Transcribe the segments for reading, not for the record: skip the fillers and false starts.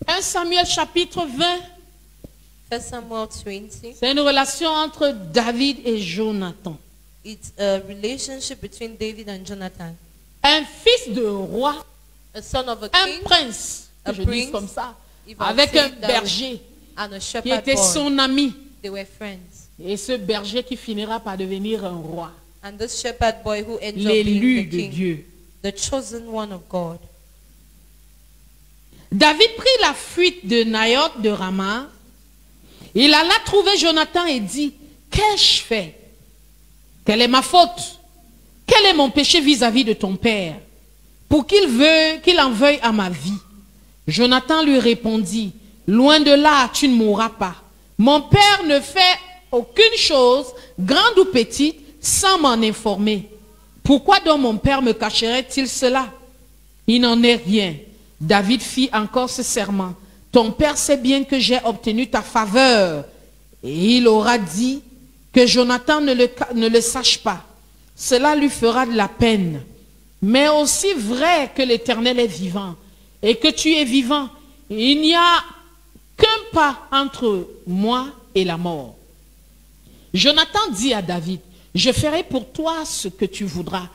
1 Samuel chapitre 20. 1 Samuel 20. C'est une relation entre David et Jonathan. It's a relationship between David and Jonathan. Un fils de roi, A son of a un king prince, que a je dis prince, comme ça, if I avec say un that berger and a qui shepherd était boy. son ami. They were friends. Et ce berger qui finira par devenir un roi, And this shepherd boy who ended up l'élu being the de king, Dieu. the chosen one of God. David prit la fuite de Naïoth de Rama. Il alla trouver Jonathan et dit, qu'ai-je fait? Quelle est ma faute? Quel est mon péché vis-à-vis de ton père? Pour qu'il en veuille à ma vie. Jonathan lui répondit, loin de là, tu ne mourras pas. Mon père ne fait aucune chose, grande ou petite, sans m'en informer. Pourquoi donc mon père me cacherait-il cela? Il n'en est rien. David fit encore ce serment. Ton père sait bien que j'ai obtenu ta faveur. Et il aura dit que Jonathan ne le sache pas. Cela lui fera de la peine. Mais aussi vrai que l'Éternel est vivant et que tu es vivant, il n'y a qu'un pas entre moi et la mort. Jonathan dit à David, je ferai pour toi ce que tu voudras.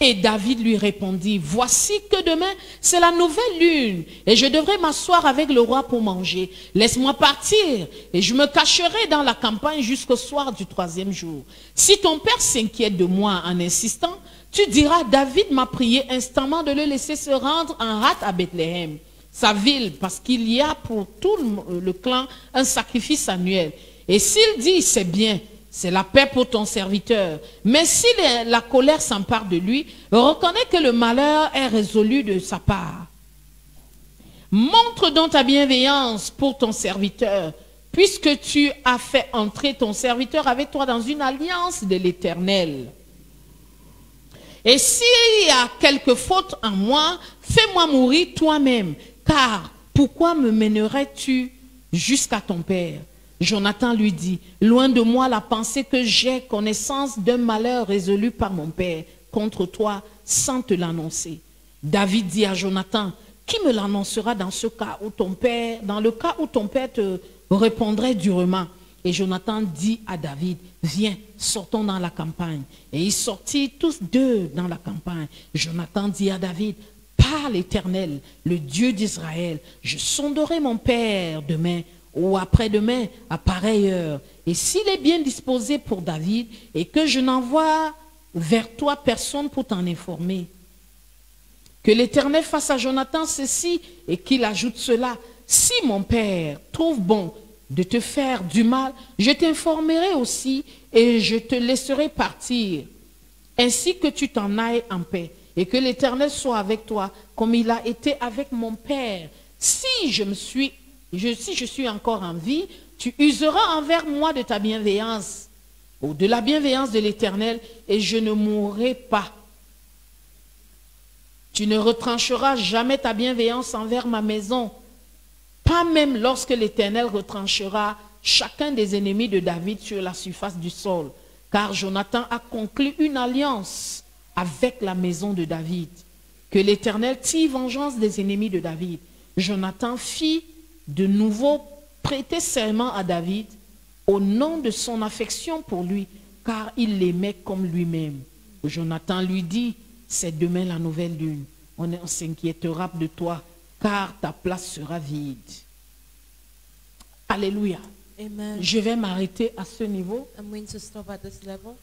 Et David lui répondit, voici que demain, c'est la nouvelle lune, et je devrais m'asseoir avec le roi pour manger. Laisse-moi partir, et je me cacherai dans la campagne jusqu'au soir du 3e jour. Si ton père s'inquiète de moi en insistant, tu diras, David m'a prié instamment de le laisser se rendre en hâte à Bethléem, sa ville, parce qu'il y a pour tout le clan un sacrifice annuel. Et s'il dit, c'est bien, c'est la paix pour ton serviteur. Mais si la colère s'empare de lui, reconnais que le malheur est résolu de sa part. Montre donc ta bienveillance pour ton serviteur, puisque tu as fait entrer ton serviteur avec toi dans une alliance de l'Éternel. Et s'il y a quelque faute en moi, fais-moi mourir toi-même, car pourquoi me mènerais-tu jusqu'à ton père? Jonathan lui dit, loin de moi la pensée que j'ai connaissance d'un malheur résolu par mon père contre toi sans te l'annoncer. David dit à Jonathan, qui me l'annoncera dans ce cas où ton père, dans le cas où ton père te répondrait durement? Et Jonathan dit à David, viens, sortons dans la campagne. Et ils sortirent tous deux dans la campagne. Jonathan dit à David, par l'Éternel, le Dieu d'Israël, je sonderai mon père demain ou après-demain, à pareille heure. Et s'il est bien disposé pour David, et que je n'envoie vers toi personne pour t'en informer, que l'Éternel fasse à Jonathan ceci, et qu'il ajoute cela. Si mon père trouve bon de te faire du mal, je t'informerai aussi, et je te laisserai partir, ainsi que tu t'en ailles en paix, et que l'Éternel soit avec toi, comme il a été avec mon père. Si je suis encore en vie, tu useras envers moi de ta bienveillance, ou de la bienveillance de l'Éternel, et je ne mourrai pas. Tu ne retrancheras jamais ta bienveillance envers ma maison, pas même lorsque l'Éternel retranchera chacun des ennemis de David sur la surface du sol, car Jonathan a conclu une alliance avec la maison de David. Que l'Éternel tire vengeance des ennemis de David. Jonathan fit de nouveau prêter serment à David au nom de son affection pour lui, car il l'aimait comme lui-même. Jonathan lui dit, c'est demain la nouvelle lune. On s'inquiétera de toi, car ta place sera vide. Alléluia. Amen. Je vais m'arrêter à ce niveau. I'm going to stop at this level.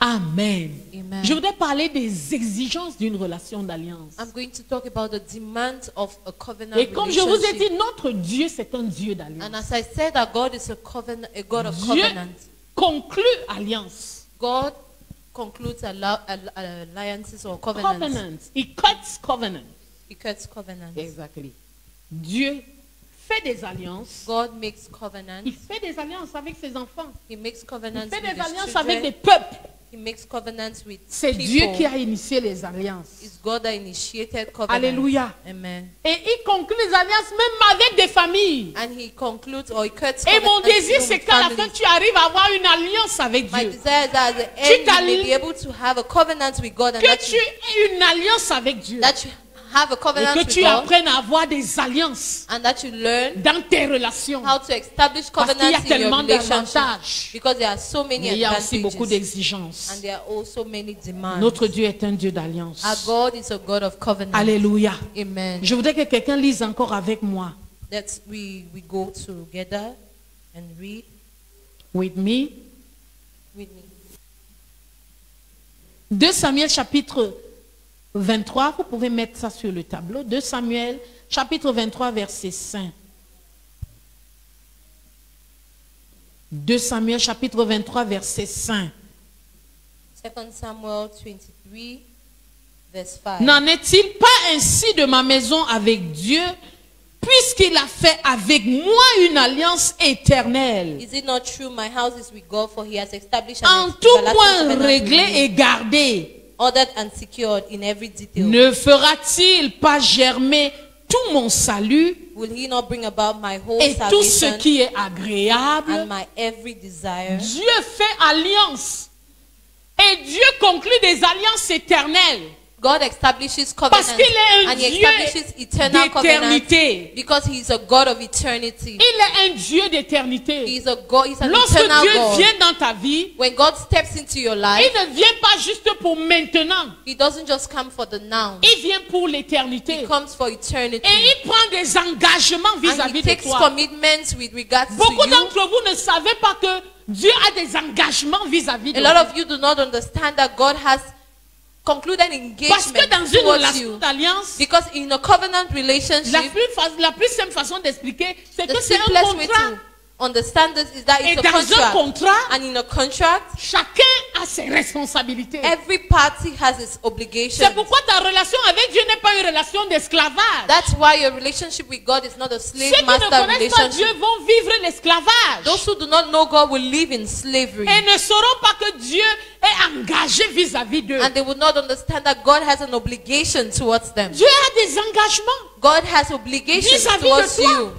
Amen. Amen. Je voudrais parler des exigences d'une relation d'alliance. I'm going to talk about the demand of a covenant Et comme je vous ai relationship. dit, notre Dieu, c'est un Dieu d'alliance. And as I said, that God is a God of Dieu covenant. conclut alliance. God concludes alliances or covenants. Covenant. He cuts covenant. He cuts covenants. Exactly. Dieu fait des alliances. God makes covenants. Il fait des alliances avec ses enfants. He makes Il covenants fait with des his alliances avec des children. peuples. He makes covenants with C'est people. Dieu qui a initié les alliances. It's God that initiated covenants. Alléluia. Amen. Et il conclut les alliances même avec des familles. And he concludes or he cuts Et mon covenants désir, even c'est with qu'à la fin, families. tu arrives à avoir une alliance avec My Dieu. desire is that at the Tu end you may t'allies- be able to have a covenant with God and Que that tu you, aies une alliance avec Dieu. that you have a Et covenant que with tu God, apprennes à avoir des alliances and that you learn dans tes relations. how to establish Parce qu'il y a covenants in your tellement relationship, d'avantages. because there are so many Mais il y a aussi beaucoup advantages d'exigences. and there are also many demands. Notre Dieu est un Dieu d'alliance. Our God is a God of covenant. Alléluia. Amen. Je voudrais que quelqu'un lise encore avec moi. Let's we go together and read With me. with me. 2 Samuel chapitre 23. Vous pouvez mettre ça sur le tableau. 2 Samuel chapitre 23 verset 5. 2 Samuel chapitre 23 verset 5. 2 Samuel 23 verse 5. N'en est-il pas ainsi de ma maison avec Dieu, puisqu'il a fait avec moi une alliance éternelle, Is it not true? My house is with God, for He has established en an tout everlasting point covenant réglée with me, et gardée? ordered and secured in every detail. Ne fera-t-il pas germer tout mon salut Will He not bring about my whole et tout ce salvation qui est agréable? and my every desire? Dieu fait alliance et Dieu conclut des alliances éternelles God establishes parce covenant qu'il est un and He Dieu establishes eternal covenant d'éternité. because He is a God of eternity. Il est un Dieu He d'éternité. is a God. He's an Lorsque eternal Dieu God. vient dans ta vie, When God steps into your life, il ne vient pas juste pour maintenant. He doesn't just come for the now. Il vient pour He l'éternité. comes for eternity. Et il prend des engagements And vis-à-vis He de takes toi. commitments with regards to Beaucoup you. d'entre vous ne savaient pas que Dieu a des engagements vis-à-vis de A lot vous. of you do not understand that God has concluded Parce que dans engagement une towards relation you. d'alliance, Because in a covenant relationship, la plus simple façon d'expliquer, c'est the que c'est un simplest way contrat. to understand this is that Et it's a dans un contract. contrat, And in a contract, chacun a ses responsabilités. every party has its obligations. C'est pourquoi ta relation avec Dieu n'est pas une relation d'esclavage. That's why your relationship with God is not a Ceux slave qui ne master connaissent pas Dieu relationship. vont vivre l'esclavage. Those who do not know God will live in slavery. Et ne sauront pas que Dieu est engagé vis-à-vis d'eux. And they will not understand that God has an obligation towards them. Dieu a des engagements God has obligations vis-à-vis towards de toi, you,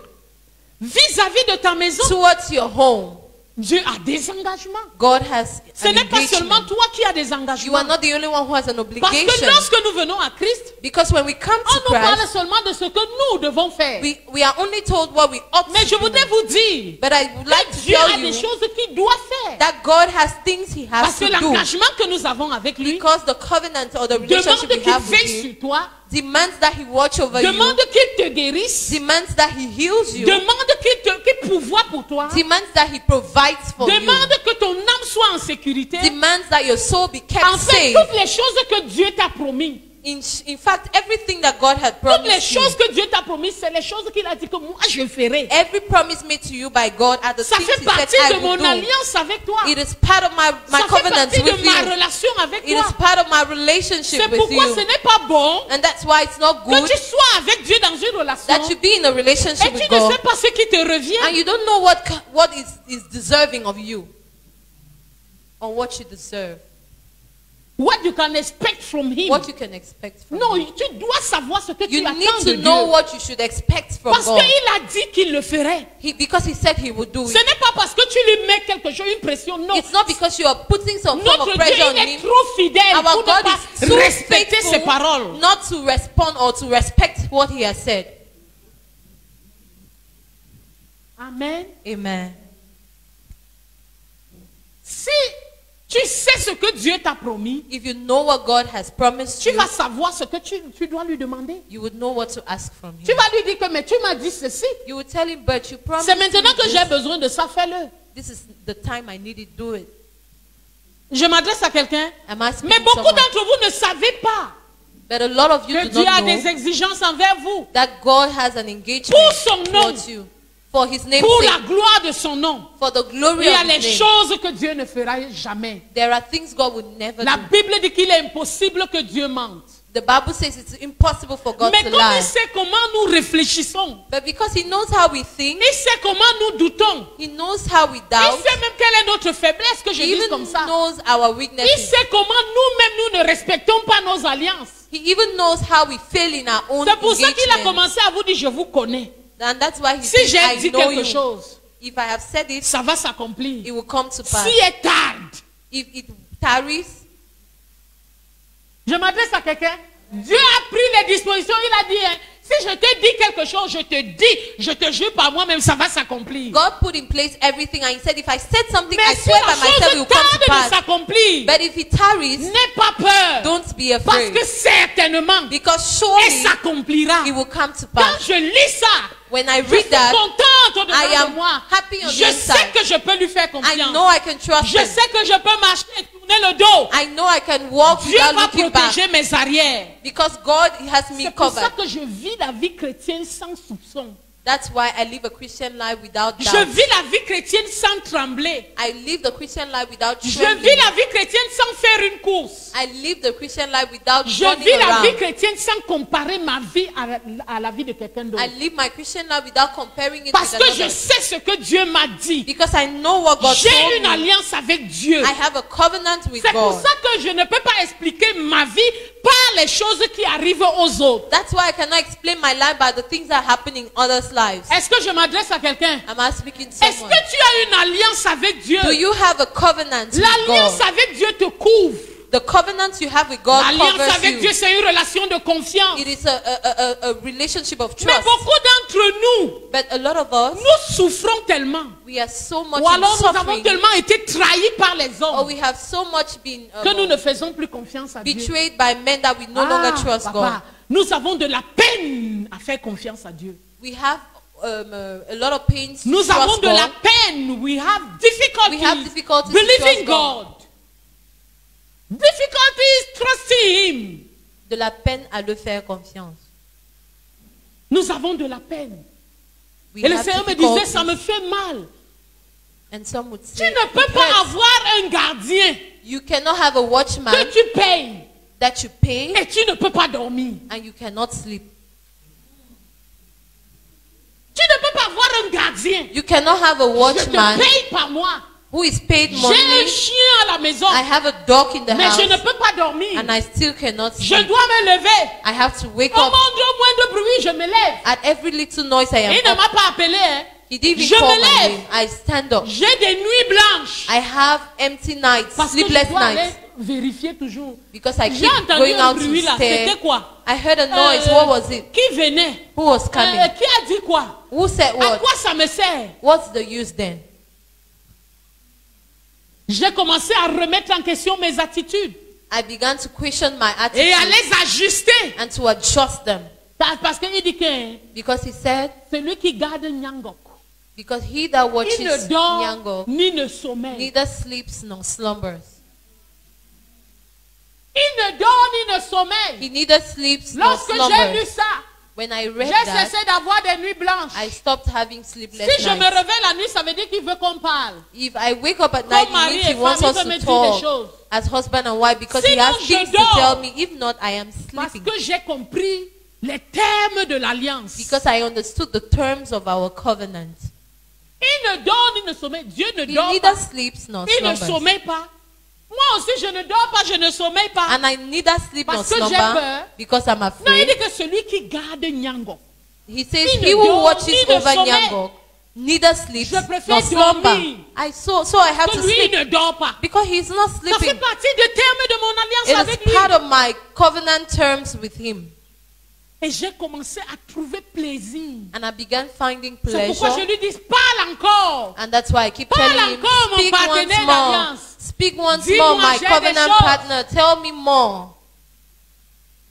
vis-à-vis de ta maison. towards your home. Dieu a des engagements. God has Ce an n'est pas seulement engagement. toi qui as des You are engagements. not the only one who has an Parce que obligation. lorsque nous venons à Christ, Because when we come on to nous parle Christ, seulement de ce que nous devons faire. we are only told what we ought Mais je to do. voudrais vous dire But I would like que to Dieu a tell des you choses qu'il doit faire. that God has things He Parce has que to do. l'engagement que nous avons avec lui Because the covenant or the relationship demande we qu'il have with veille Him sur toi, demands that He watch over demande you, qu'il te guérisse, demands that He heals you, demande qu'il pourvoie pour toi, demands that He provides for you, demande que ton âme soit en sécurité. demands that your soul be kept En fait, safe. toutes les choses que Dieu t'a promis, In fact, everything that God had toutes les promised you, choses que Dieu t'a promis, c'est les choses qu'il a dit que moi je ferai. every promise made to you by God are the Ça things fait He said partie I de mon will do. alliance avec toi. It is part of my Ça fait covenant partie de with ma you. relation avec It toi. is part of my relationship C'est with pourquoi you. ce n'est pas bon And that's why it's not que good tu sois avec Dieu dans une relation that you be in a et relationship tu with ne God sais pas ce qui te and revient. you don't know what is deserving of you or what you deserve, What you can expect from him. what you can expect from Non, Him. tu dois savoir ce que You tu need attends to de know Dieu. what you should expect from Parce God. qu'il a dit qu'il le ferait. Because He said He would do Ce it. n'est pas parce que tu lui mets quelque chose, une pression. Non. It's not because you are putting some form Notre of Dieu, pressure on il est Him. trop fidèle Our pour ne God pas is too respecter ses faithful paroles. not to respond or to respect what He has said. Amen. Amen. Si tu sais ce que Dieu t'a promis, If you know what God has promised tu you, vas savoir ce que tu dois lui demander. you would know what to ask from Tu Him. vas lui dire que mais tu m'as dit ceci. You would tell Him, but you promised C'est maintenant me que j'ai this. besoin de ça, fais-le. This is the time I need it, do it. Je m'adresse à quelqu'un. Am I speaking Mais to beaucoup someone? d'entre vous ne savez pas But a lot of you que do Dieu not a know des exigences envers vous. that God has an engagement Pour son nom. towards you. For His name's Pour la sake. gloire de son nom. For the glory Il y a of les His name. choses que Dieu ne fera jamais. There are things God would never La do. Bible dit qu'il est impossible que Dieu mente. The Bible says it's impossible for God Mais to comme lie. il sait comment nous réfléchissons, But because He knows how we think, il sait comment nous doutons, He knows how we il doubt, sait même quelle est notre faiblesse, que je He dise even comme ça. knows our Il weaknesses. sait comment nous-mêmes nous ne respectons pas nos alliances. He even knows how we fail in our own C'est pour ça qu'il a engagement. commencé à vous dire, je vous connais. And that's why He Si says, j'ai I dit know quelque you. chose, If I have said it, ça va s'accomplir. it will come to pass. Si elle tarde, If it tarries, je m'adresse à quelqu'un. Dieu a pris les dispositions. Il a dit, hein, si je te dis quelque chose, je te jure par moi-même, ça va s'accomplir. God put in place everything, and He said, if I said something, I Mais si swear la by myself, it will chose come to tarde de pass. s'accomplir, But if it tarries, n'aie pas peur. don't be Parce afraid, que certainement, because elle surely s'accomplira. it will come to Quand pass. je lis ça, When I je read suis that, contente au-dedans I de am moi. happy on Je the sais inside. que je peux lui faire I confiance. know I can trust Je Him. sais que je peux marcher et tourner le dos. I know I can walk Dieu without va looking back, protéger mes arrières. because God has me C'est pour ça covered. que je vis la vie chrétienne sans soupçon. That's why I live a Christian life without Je doubt. vis la vie chrétienne sans trembler. I live the Christian life without Je vis trembling. la vie chrétienne sans faire une course. I live the Christian life without Je running vis la vie around. chrétienne sans comparer ma vie à la vie de quelqu'un d'autre. I live my Christian life without comparing it Parce with que je another. sais ce que Dieu m'a dit. Because I know what God J'ai told une me. alliance avec Dieu. I have a covenant with C'est pour God. ça que je ne peux pas expliquer ma vie par les choses qui arrivent aux autres. That's why I cannot explain my life by the things that are happening in others' lives. Est-ce que je m'adresse à quelqu'un? Am I speaking to Est-ce someone? que tu as une alliance avec Dieu? Do you have a covenant with L'alliance God? avec Dieu te couvre. The covenant you have with God L'alliance covers avec you. Dieu, c'est une relation de confiance. It is a relationship of Mais trust. beaucoup d'entre nous, But a lot of us, nous souffrons tellement. we are so much Ou in alors nous avons suffering, tellement été trahis par les or hommes we have so much been que nous ne faisons plus confiance à Dieu. betrayed by men that we no longer trust God. Papa, nous avons de la peine à faire confiance à Dieu. We have a lot of pains to Nous avons trust de la God. peine. We have difficulties, We have difficulties to believing trust God. God. Difficulties trusting Him. De la peine à le faire confiance. Nous avons de la peine. We Et le have Seigneur me disait, difficulties. ça me fait mal. And some would Tu say, ne peux "It pas hurts." avoir un gardien You cannot have a watchman que tu payes that you pay et tu ne peux pas dormir. and you cannot sleep. Tu ne peux pas avoir un gardien. You cannot have a Je te watchman paye par mois. who is paid J'ai un money. chien à la maison, I have a dog in the mais je ne house peux pas dormir. and I still cannot Je sleep. dois me lever. I have to wake Au up. moindre bruit, je me lève. At every little noise I Il am ne up. m'a pas appelé. Hein. He didn't Je even call me my lève. name. I stand up. J'ai des nuits blanches. I have empty nights, Parce que je sleepless dois aller nights, vérifier toujours. because I J'ai keep entendu going un out bruit to là. C'était stare. quoi? I heard a noise. What was it? Qui venait? Who was coming? Qui a dit quoi? Who said À what? quoi ça me sert? What's the use then? J'ai commencé à remettre en question mes attitudes I began to question my et à attitude les ajuster. and to adjust them, Parce qu'il dit que because he said, celui qui garde Nyangok, because he that il watches ne dort Nyango ni ne sommeille. neither sleeps nor slumbers. Il ne dort ni ne sommeille. He neither sleeps nor Lorsque j'ai lu slumbers. ça, When I read j'ai that, cessé d'avoir des nuits blanches. I stopped having sleepless Si je me nights. réveille la nuit, ça veut dire qu'il veut qu'on parle. If I wake up at night, Comme it mari means he et wants femme, il us peut me to dire des talk choses. as husband and wife, because he Sinon, has je things to dors. tell me. If not, I am Parce sleeping. que j'ai compris les termes de l'alliance. Because I understood the terms of our covenant. Il ne dort ni ne sommeille. Dieu ne He dort neither pas. sleeps nor Il ne slumbers. sommeille pas. Moi aussi, je ne dors pas, je ne sommeille pas. And I neither sleep nor Parce que j'ai slumber peur. because I'm Non, il afraid. dit que celui qui garde Nyango. He says, Ni ne he who dort, watches ni ne over sommeille. Nyangok neither sleeps Je préfère nor slumber. dormir. So I have Que to lui sleep ne dort pas. because he's not Ça fait sleeping. partie des termes de mon alliance It avec is lui. part of my covenant terms with him. Et j'ai commencé à trouver plaisir. And I began finding C'est pourquoi je pleasure. lui dis, parle encore. And that's why I keep Parle telling him, encore, mon speak once partenaire more. d'alliance. Speak once Dis-moi, more, my j'ai des covenant choses. partner. Tell me more.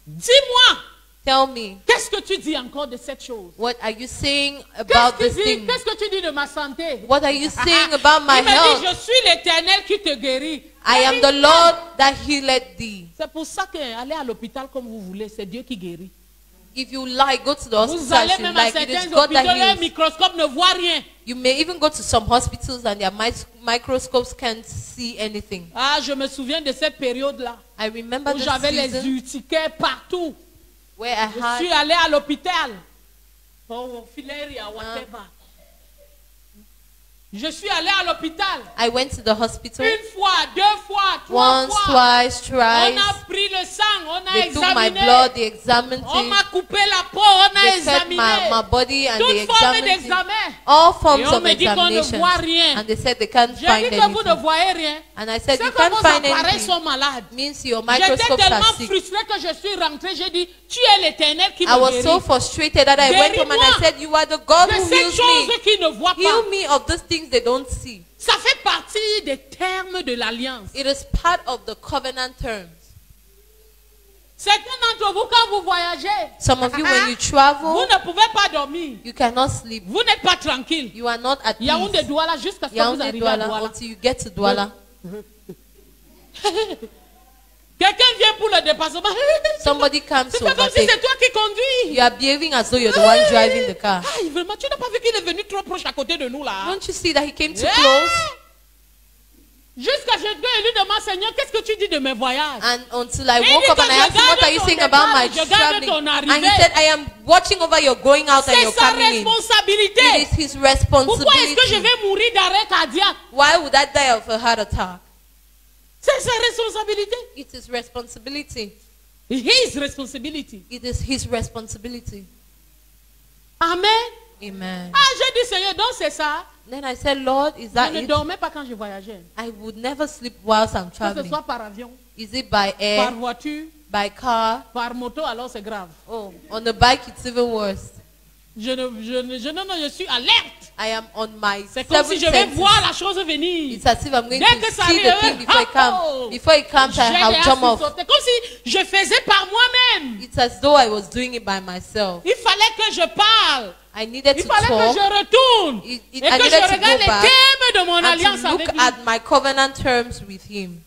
Dis-moi, Tell me, qu'est-ce que tu dis encore de cette chose? what are you saying about this thing? Qu'est-ce que tu dis de ma santé? What are you saying about my Il m'a dit, health? je suis l'Éternel qui te guérit. I am the Lord that healeth thee. C'est pour ça que aller à l'hôpital comme vous voulez, c'est Dieu qui guérit. If you like, go to the Vous hospital allez as you même à like. It is certains God hôpitaux, that un heals. microscope ne voit rien. You may even go to some hospitals and their microscopes can't see anything. Ah, je me souviens de cette période-là I remember où the j'avais les season urticaires partout. where I Je suis had, allé à l'hôpital. Oh, Filéria, whatever. Je suis allé à l'hôpital. I went to the hospital. Une fois, deux fois, trois Once, fois. twice, On thrice. a pris le sang, on a They took my examiné. blood, they examined On it. m'a coupé la peau, on a They cut examiné. my body and they Toute forme examined it. d'examen. All Et forms on of me dit qu'on ne examination. voit rien. And they said they can't J'ai find dit que vous ne anything. voyez rien. And I said, C'est you que can't vos find appareils anything. sont malades. Means your J'étais microscopes are tellement sick. frustrée que je suis rentrée. J'ai dit, tu es l'Éternel qui I me was guérit. so frustrated that I went home and I Guéris-moi said, you are the God De who ces heals choses me. qui ne voient pas. Heal me of those things they don't see. Ça fait partie des termes de l'alliance. It is part of the covenant terms. Certains d'entre vous, quand vous voyagez, Some of you, when you vous travel, ne pouvez pas dormir. you cannot sleep. Vous n'êtes pas tranquille. You are not at Yaoundé peace. Douala jusqu'à ce que vous Yaoundé arrivez à Douala Douala. until you get to Douala. Quelqu'un vient pour le dépassement. Somebody comes C'est to pas comme si overtake. c'est toi qui conduis. You are behaving as though you're the one driving the car. Aïe, vraiment, tu n'as pas vu qu'il est venu trop proche à côté de nous là. Don't you see that he came too Yeah. close? Jusqu'à ce que je lui demande, Seigneur, qu'est-ce que tu dis de mes voyages? And until I Il woke dit up que and I je asked him, what garde are you ton saying départ, about my je garde ton traveling? And he arrivée. said, I am watching over your going out and C'est your sa coming in. responsabilité. It is his Pourquoi est-ce que je responsibility. vais mourir d'arrêt cardiaque? Why would I die of a heart attack? C'est sa responsabilité. It is responsibility. His responsibility. It is his responsibility. Amen. Amen. Ah, j'ai dit, Seigneur, donc c'est ça. Then I said, Lord, is Je that ne it? dormais pas quand je voyageais. I would never sleep whilst I'm Que ce traveling. soit par avion, Is it by par air, voiture, by car? par moto, alors c'est grave. Oh, on a bike, it's even worse. Je suis alerte. I am on my C'est comme si seventh je vais sense. voir la chose venir. It's as if I'm going Dès to que ça see the arrive, thing before it oh, comes. Before it comes, I'll jump off. C'est comme si je faisais par moi-même. It's as though I was doing it by myself. Il fallait que je parle. I needed Il to fallait que talk. je retourne. I Et que je needed to regarde go les back thèmes de mon and alliance to look avec lui. at my covenant terms with him.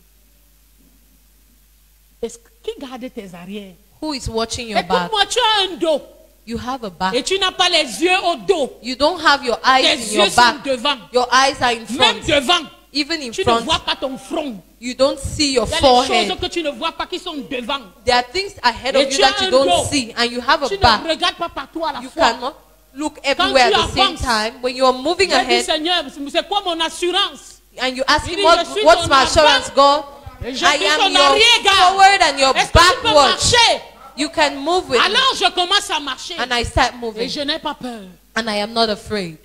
Qui garde tes arrières? Who is watching your back? Écoute-moi, tu as un dos. You have a back. Et tu n'as pas les yeux au dos. You don't have your Tes eyes in yeux your sont back. devant. Your eyes are in Même front. devant. Even in Tu ne front, vois pas ton front. you don't see your Il y a des forehead. choses que tu ne vois pas qui sont devant. There are things ahead Et of you tu as that you un don't dos. see, and you have a Tu ne back. regardes pas partout à la You fois. cannot look everywhere tu at the same avances, time. When you are moving J'ai dit, ahead Seigneur, c'est quoi mon assurance? and you ask Il him, dit, what, je suis what's ton my assurance, God? Et je I suis am ton your arrière-garde. forward and your Est-ce que tu peux backward. marcher? You can move with me. Alors je commence à marcher. And I start Et moving. je n'ai pas peur. And I am not afraid.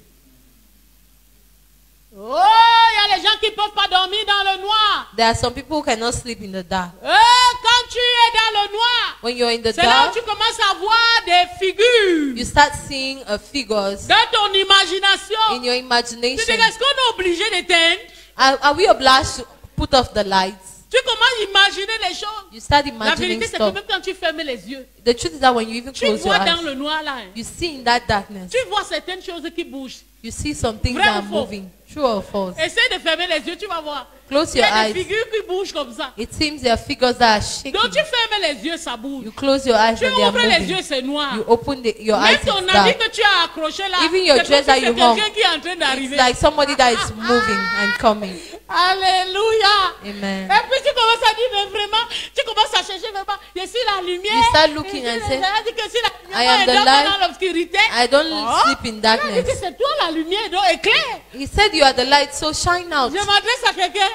Oh, il y a les gens qui ne peuvent pas dormir dans le noir. There are some people who cannot sleep in the dark. Quand tu es dans le noir, When you're in the c'est là où dark, tu commences à voir des figures you start seeing figures dans ton imagination. in your Tu dis, imagination. est-ce qu'on est obligé d'éteindre? Are we obliged to put off the lights? Tu commences à imaginer les choses. You start La imagining vérité, c'est que stuff. même quand tu fermes les yeux, The truth is that when you even tu close your vois dans eyes, le noir là. you see in that darkness, Tu vois certaines choses qui bougent. you see some things Vrai that are ou faux? moving. True or false? Essaye de fermer les yeux, tu vas voir. Close Il y your a des eyes. figures qui bougent comme ça. It seems there are figures that are shaking. Donc tu fermes les yeux, ça bouge. You close your eyes Tu and they are ouvres les moving. yeux, c'est noir. You open your eyes, Même ton it's habit dark. que tu as accroché là, Even your c'est comme dress si that c'est you quelqu'un hung. qui est en train It's d'arriver. like somebody that is moving and coming. Alléluia. Amen. Et puis tu commences à dire, mais vraiment, tu commences à chercher vraiment, je suis la lumière. You start looking and say, dit que si la I am lumière the est dans light. l'obscurité. I don't Oh, sleep in il a dit darkness. que c'est toi la lumière, donc éclaire. He said you are the light, so shine out. Je m'adresse à quelqu'un.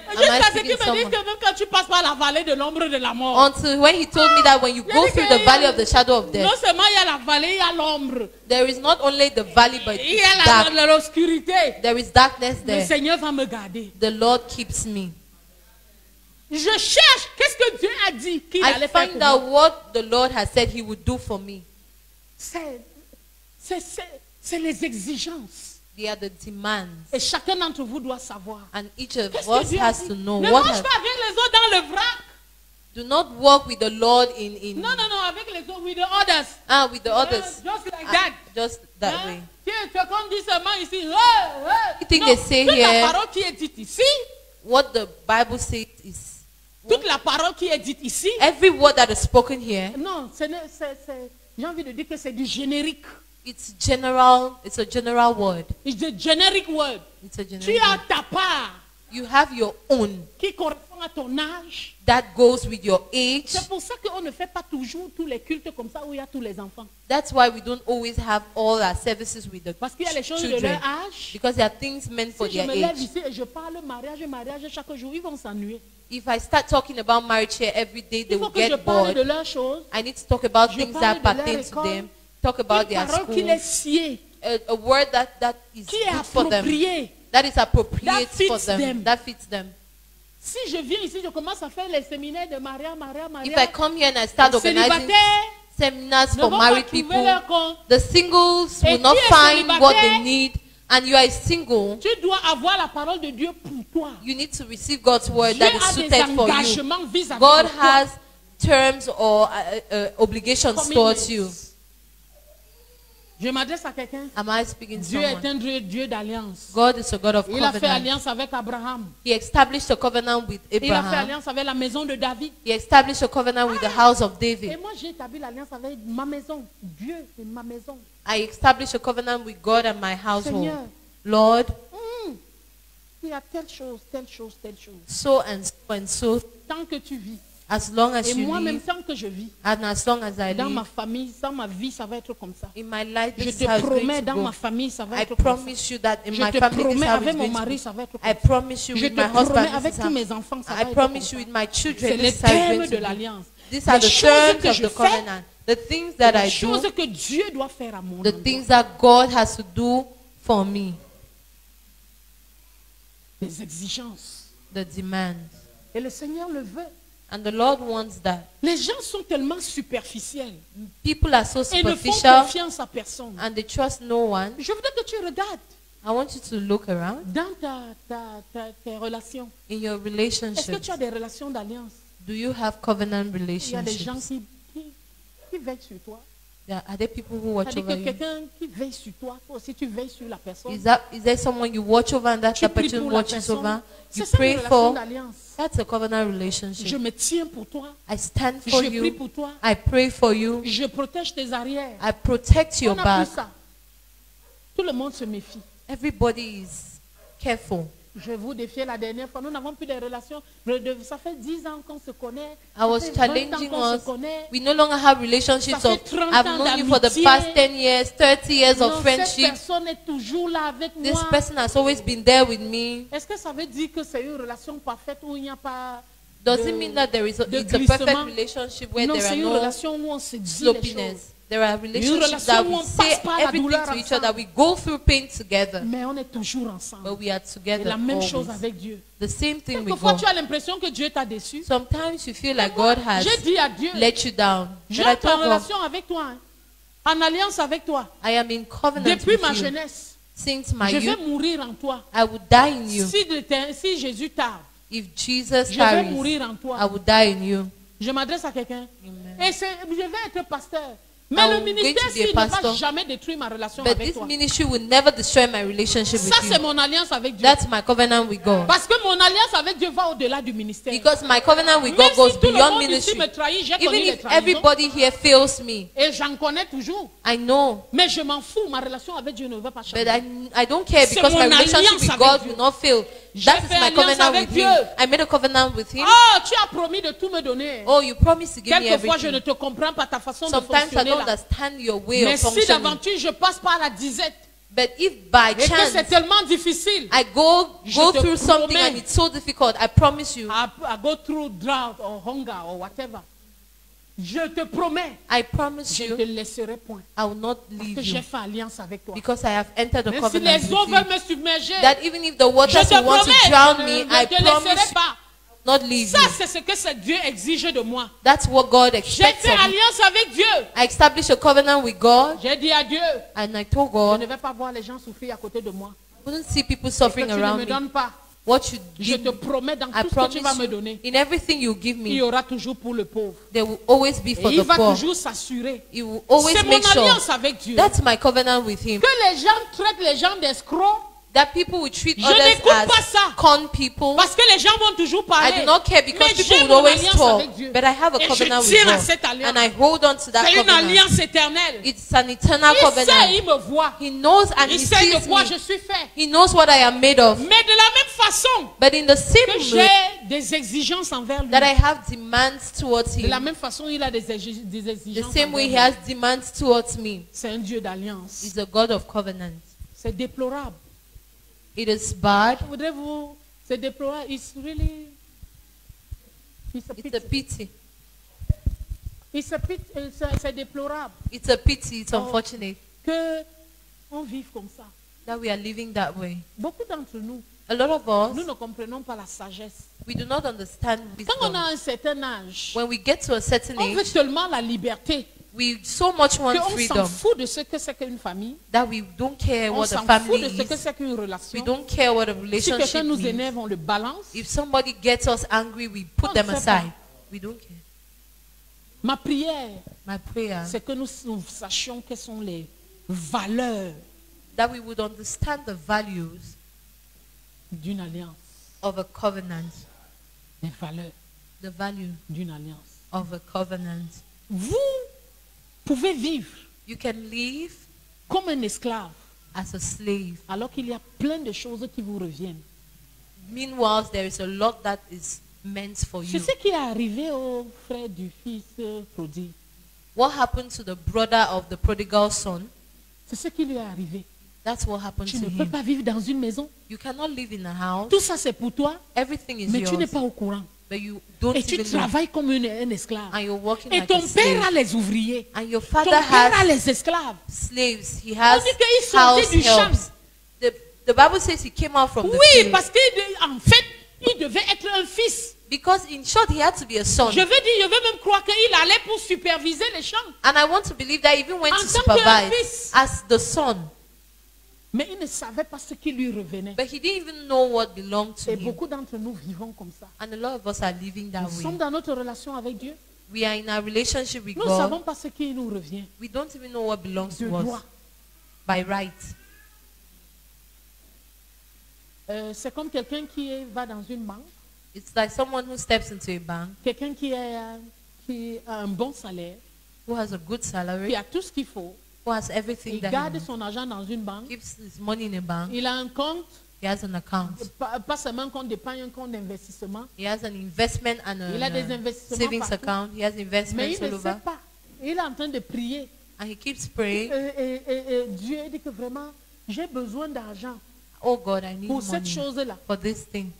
I Jusqu'à ce speaking qu'il me dise someone? que même quand tu passes par la vallée de l'ombre de la mort, Until when he told me that when you go through the valley of the shadow of non death, seulement il y a la vallée, il y a l'ombre. there is not only the valley, but Il y it's a dark. l'obscurité. There is darkness Le there. Seigneur va me garder. The Lord keeps me. Je cherche. Qu'est-ce que Dieu a dit qu'il I allait faire find pour out moi? what the Lord has said he would do for me. C'est les exigences. They are the demands. Et chacun d'entre vous doit savoir. And each of Qu'est-ce que us Dieu a has dit? to know Ne what marche has, pas avec les autres dans le vrac. do not walk with the Lord in Non, avec les autres, with the others. with the others. Just like that. Just that Hein? way. Tu qu'on dit seulement ici. You think Non, they say toute la here- parole qui est dite ici, What the Bible says is toute la parole qui est dite ici, every word that is spoken here, non, j'ai envie de dire que c'est du générique. it's general, it's a general word. It's the generic word. It's a Tu generic as word. ta part. You have your own qui correspond à ton âge. that goes with your age. C'est pour ça qu'on ne fait pas toujours tous les cultes comme ça où il y a tous les enfants. That's why we don't always have all our services with the Parce qu'il y a les choses de children. leur âge. Because there are things meant for Si je their me lève age. ici et je parle mariage chaque jour, ils vont s'ennuyer. If I start talking about marriage here every day, they Il faut will que je get parle de bored. leurs choses. I need to talk about Je things parle that de leur pertain to école. them. Talk about Une their parole qui school. est sciée, A word that is qui est good for them. appropriée. That is appropriate That fits for them. them. That fits them. Si je viens ici, je commence à faire les séminaires de Maria. If I come here and I start Les organizing célibataires seminars ne for vont pas married trouver people, leur compte. the singles Et will not qui est find what they célibataire? need, and you are single. Tu dois avoir la parole de Dieu pour toi. You need to receive God's word Dieu that is a des suited for you. engagements vis-à-vis God de toi. has terms or obligations towards you. Commitments. Je m'adresse à quelqu'un. Am I speaking to Dieu est someone? un Dieu d'alliance. God is a God of Il a fait covenant. alliance avec Abraham. He established a covenant with Il a fait Abraham. alliance avec la maison de David. He established a covenant with the house of Et David. moi, j'ai établi l'alliance avec ma maison. Dieu, c'est ma maison. I established a covenant with God and my household. Seigneur, Lord, il y a telle chose, telle chose, telle chose. so and so, Tant que tu vis, as long as et you moi-même, live, tant que je vis, and as long as I dans ma live, famille, dans ma vie, ça va être comme ça. in my life, Je this is te how it's going promets, to dans go. ma famille, ça va I être comme ça. promise you that in Je my te family, this is promets how avec it's mon going mari, to ça va être go. comme I ça. promise you Je with te my husband, promets this avec is tous how. mes enfants, ça va I être comme promise you ça. with my C'est children, les this is how it's termes going de to be. l'alliance. These are Les the choses terms que of je the fais, covenant. The things that les I choses do, que Dieu doit faire à mon the endroit. things that God has to do for me, Les exigences. the demands. Et le Seigneur le veut. And the Lord wants that. Les gens sont tellement superficiels People are so et ne font superficial confiance à personne. and they trust no one. Je voudrais que tu regardes I want you to look around dans tes relations. in your Est-ce que relationships. tu as des relations d'alliance? Do you have covenant Il y a des gens relationships? qui veillent sur toi. Are there people who watch C'est-à-dire over que you? quelqu'un qui veille sur toi, toi aussi tu veilles sur la personne. Is there someone you watch over and that Tu the pries person pour la watches personne. over? You C'est ça une pray relation for. d'alliance. That's a covenant Je relationship. me tiens pour toi. I stand for Je prie you. pour toi. I pray for you. Je protège tes arrières. I protect On your n'a back. plus ça. Tout le monde se méfie. Everybody is careful. Je vous défiais la dernière fois. Nous n'avons plus de relations. Ça fait 10 ans qu'on se connaît. I was Ça fait 20 ans challenging qu'on se us. connaît. We no longer have relationships Ça of fait 30 I've ans known you for the d'amitié. past 10 years, 30 years Non, of cette friendship. personne est toujours là avec This moi. person has always been there with me. Est-ce que ça veut dire que c'est une relation parfaite où il n'y a pas Does de- it mean that there is de it's a perfect glissement? relationship where Non, there c'est are une no relation où on se dit les choses. sloppiness? There are relationships relation that où we on say passe par la everything douleur to each ensemble. other. We go through pain together, Mais on est toujours ensemble. but we are Et together la même chose always. avec Dieu. The same thing with Quelquefois, God. tu as l'impression que Dieu t'a déçu. Sometimes you feel like God has J'ai dit à Dieu, let you down. j'ai But I en told God, relation avec toi, hein, en alliance avec toi, I am in covenant depuis ma with you. jeunesse. Since my Je vais youth, mourir en toi. I will die in you. Si Jésus tarde, If Jesus je vais tarries, mourir en I toi. will die in you. Je m'adresse à quelqu'un. Amen. Et je vais être pasteur. Mais I le will ministère, going to be a s'il ne va pastor. jamais détruire ma relation But avec this toi. ministry will never destroy my relationship Ça, with c'est you. mon alliance avec Dieu. That's my covenant with God. Parce que mon alliance avec Dieu va au-delà du ministère. Because my covenant with Même God goes si tout le beyond monde ici ministry. me trahit, j'ai Even connu les if trahisons. everybody here fails me, Et j'en connais toujours. I know. Mais je m'en fous. Ma relation avec Dieu ne va pas changer. But I don't care C'est because mon my relationship alliance with avec God Dieu. will not fail. J'ai That is fait my alliance covenant avec with Him. Dieu. I made a covenant with Him. Oh, tu as promis de tout me donner. Oh, you promised to give me Quelquefois, je ne everything. te comprends pas ta façon de Sometimes I fonctionner don't là. understand your way Mais of si functioning. d'aventure je passe par la disette But if by et que c'est chance tellement difficile, I go Je te through something promets. and it's so difficult, I promise you, I go through drought or hunger or whatever, je te promets, I promise je ne you, te laisserai point. I will not Que leave j'ai you fait alliance avec toi. because I have entered a Même si covenant les with eaux you. veulent me submerger, That even if the je waters te will want to promets, drown je me, ne I te laisserai promise you, pas. not leave Ça, you. c'est ce que ce Dieu exige de moi. That's what God J'ai expects fait of me. alliance avec Dieu. I established a covenant with God, J'ai dit à Dieu, and I told je God, ne vais pas voir les gens souffrir à côté de moi. I wouldn't see people Que suffering tu ne around me me. donnes pas. What you Je give te me, promets dans I tout ce que tu vas promise me you, donner, in everything you give il y me, aura toujours pour le pauvre. there will always be Et for il the va poor. toujours s'assurer. He will always C'est mon make sure. alliance avec Dieu. That's my covenant with Him. Que les gens traitent les gens d'escrocs, that people will treat Je others n'écoute pas as ça. con people. Parce que les gens vont toujours I parler. do not care because Mais people j'ai will mon always alliance talk. avec Dieu. But I have a Et covenant je with tiens à God. cette alliance. And I hold on to that C'est une covenant. alliance éternelle. It's an eternal Il sait, covenant. il me voit. He knows and Il he sait de sees quoi me. je suis fait. He knows what I am made of. Mais de la même façon But in the que same way j'ai des exigences envers lui, that I have demands towards de la him, même façon, il a des the exigences same way he envers has demands towards me. moi. C'est un Dieu d'alliance. He's a God of covenant. C'est déplorable. It is bad. Je voudrais vous... C'est déplorable. It's really... It's a It's a pity. pity. C'est déplorable It's a pity. It's Oh. unfortunate que on vive comme ça. that we are living that way. Beaucoup d'entre nous, A lot of nous us, ne comprenons pas la sagesse. we do not understand Quand on wisdom. a un certain âge, When we get to a certain on veut age, tellement la liberté we so much want qu'on s'en freedom fout de ce que c'est qu'une famille. that we don't care On what a s'en fout family de ce que is. c'est qu'une We relation. don't care what a Si relationship quelqu'un nous means. énerve, on le balance. If somebody gets us angry, we put On them ne sait pas. aside. We don't care. Ma prière, My prayer c'est que nous sachions quelles sont les valeurs that we would understand the values d'une alliance. of a covenant, Les valeurs the value d'une alliance. of a covenant. Vous pouvez vivre You can live comme un esclave, as a slave. alors qu'il y a plein de choses qui vous reviennent. Meanwhile, there is a lot that is meant for C'est you. ce qui est arrivé au frère du fils prodigue. What happened to the brother of the prodigal son? C'est ce qui lui est arrivé. That's what happened Tu to ne peux him. pas vivre dans une maison. You cannot live in a house. Tout ça, c'est pour toi, Everything is mais tu n'es yours, pas au courant. but you don't Et tu even know. travailles comme un esclave. And you're working Et like ton a père a slave. les ouvriers. And your Ton father père a has les esclaves. slaves. He On has dit qu'il sortait house du champ. helps. The Bible says he came out from the Oui, field. parce qu'en fait, il devait être un fils. Because in short, he had to be a son. Je veux même croire qu'il allait pour superviser les champs. And I want to believe that he even went En to tant qu'un supervise fils. as the son. Mais il ne savait pas ce qui lui revenait. But he didn't even know what belonged to Et him. beaucoup d'entre nous vivons comme ça. And a lot of us are living that Nous sommes way. dans notre relation avec Dieu. We are in a relationship with Nous ne savons God. pas ce qui nous revient. We don't even know what belongs De to us droit. by right. C'est comme quelqu'un qui va dans une banque. It's like someone who steps into a bank, Quelqu'un qui a un bon salaire. who has a good Qui salary, a tout ce qu'il faut. who has everything Il that garde he son argent dans une banque. keeps his money in a bank. Il a un compte. He has an account. Pas seulement un compte d'épargne, un compte d'investissement. He has an investment and Il a des a investissements savings partout. account. He has Mais investments il all ne sait over. pas. Il est en train de prier. And he keeps praying, Et Dieu dit que vraiment, j'ai besoin d'argent oh God, I need pour cette money chose-là. for this thing.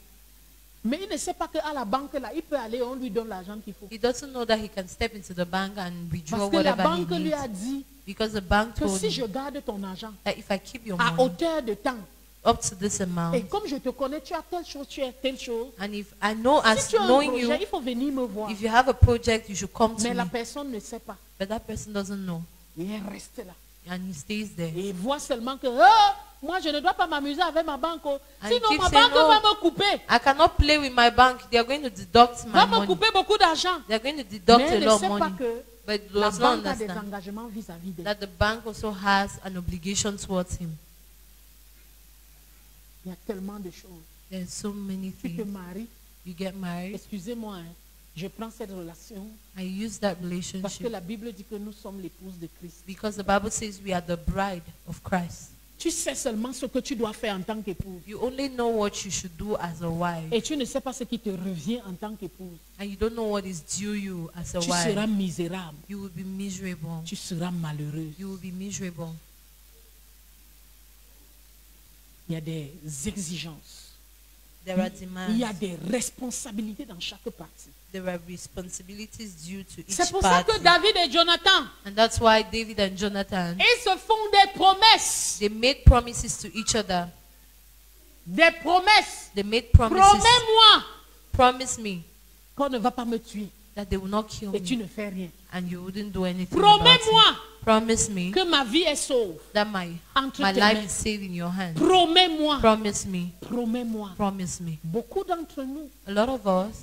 Mais il ne sait pas qu'à la banque, là, il peut aller, on lui donne l'argent qu'il faut. He doesn't know that he can step into the bank and withdraw Parce que la whatever banque he lui needs. a dit Because the bank que told si him je garde ton argent that if I keep your à money hauteur de temps, up to this amount, et comme je te connais, tu as telle chose, tu as telle chose. and if I know, Si as tu as un knowing projet, you, il faut venir me voir. if you have a project, you should come to Mais la me. personne ne sait pas. But that person doesn't know, Il est resté là. and he stays there. Et il voit seulement que oh, moi, je ne dois pas m'amuser avec ma banque. Oh. And Sinon, keep ma saying, banque "Oh, va me couper. I cannot play with my bank. They are going to deduct Va my me money. couper beaucoup d'argent. They are going to deduct Mais a elle ne lot of sait pas money. que But he la does not banque a des understand engagements vis-à-vis d'elle. that the bank also has an obligation towards him. Il y a tellement de choses. There's so many Tu te things. maries. You get married. Excusez-moi, hein, je prends cette relation I use that parce que relationship la Bible dit que nous sommes l'épouse de Christ. because the Bible says we are the bride of Christ. Tu sais seulement ce que tu dois faire en tant qu'épouse. You only know what you should do as a wife, Et tu ne sais pas ce qui te revient en tant qu'épouse. and you don't know what is due you as a Tu seras wife. misérable. You will be miserable. Tu seras malheureuse. You will be miserable. Il y a des exigences. There are Il y a demands. des responsabilités dans chaque partie. There are responsibilities due to C'est each pour ça que party. David et Jonathan, And that's why David and Jonathan, ils se font des promesses. they made promises to each other. Des promesses. They made promises. Promets-moi Promise me qu'on ne va pas me tuer that they will not kill et tu me ne fais rien. and you wouldn't do anything about Promets-moi it. Promise me que ma vie est sauve. that my Entre tes life mains. is safe in your hands. Promets-moi. Promise me. Promets-moi. Promise me. Beaucoup d'entre nous, A lot of us,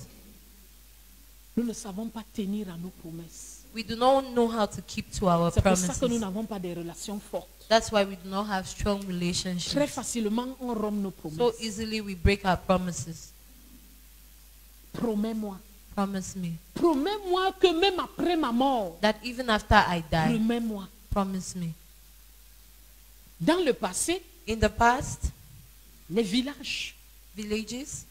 nous ne savons pas tenir à nos promesses. We do not know how to keep to our C'est pour ça que nous promises. n'avons pas des relations fortes. That's why we do not have strong Très relationships. facilement, on rompt nos So promesses. easily we break our promises. Promets-moi. Promise me Promets-moi que même après ma mort, that even after I die, promets-moi. promise me. Dans le passé, In the past, les villages villages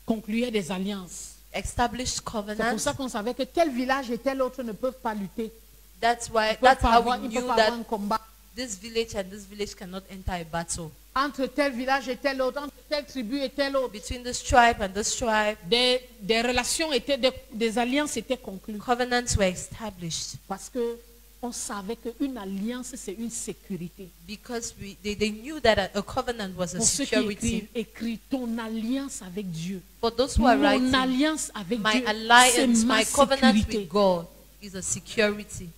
concluaient des alliances. established C'est pour covenants. ça qu'on savait que tel village et tel autre ne peuvent pas lutter. That's Ils ne that's peuvent how pas we ils knew peuvent pas avoir that un combat this village and this village cannot enter a battle. entre tel village et tel autre, entre telle tribu et tel autre. Between this tribe and this tribe, Des relations étaient, des alliances étaient conclues. covenants were established Parce que on savait qu'une alliance, c'est une sécurité. because they knew that a covenant was a Pour ceux qui security. écrivent ton alliance avec Dieu. For those who are Mon writing, alliance avec my Dieu, c'est alliance, ma my covenant sécurité. with God is a security.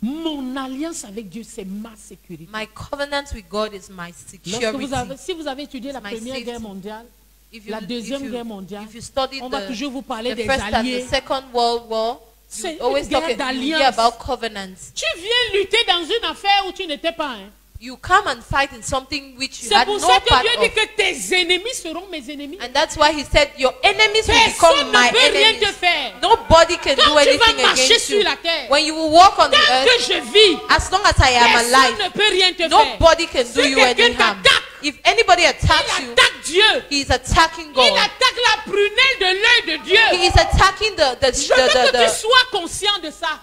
Mon alliance avec Dieu, c'est ma sécurité. My covenant with God is my Lorsque security. si vous avez étudié la It's my Première safety. Guerre mondiale, If la Deuxième Guerre mondiale, if you study on va toujours vous parler the des First and alliés. the Second World War, C'est you always une guerre talk you d'alliance. hear about covenants. Tu viens lutter dans une affaire où tu n'étais pas. Hein. You come and fight in something which you C'est had pour no ça que part Dieu dit of. que tes ennemis seront mes ennemis. And that's why he said, your enemies will Personne become ne my peut rien te enemies. faire. Nobody can Quand do tu vas anything marcher against sur you. la terre, When you will walk on the tant que earth, je vis, as long as I am personne alive, ne peut rien te faire. nobody can do Si you any quelqu'un harm. t'attaque, If anybody il attacks you, attaque Dieu. he is attacking Il God. attaque la prunelle de l'œil de Dieu. He is attacking Je veux que tu the sois conscient de ça.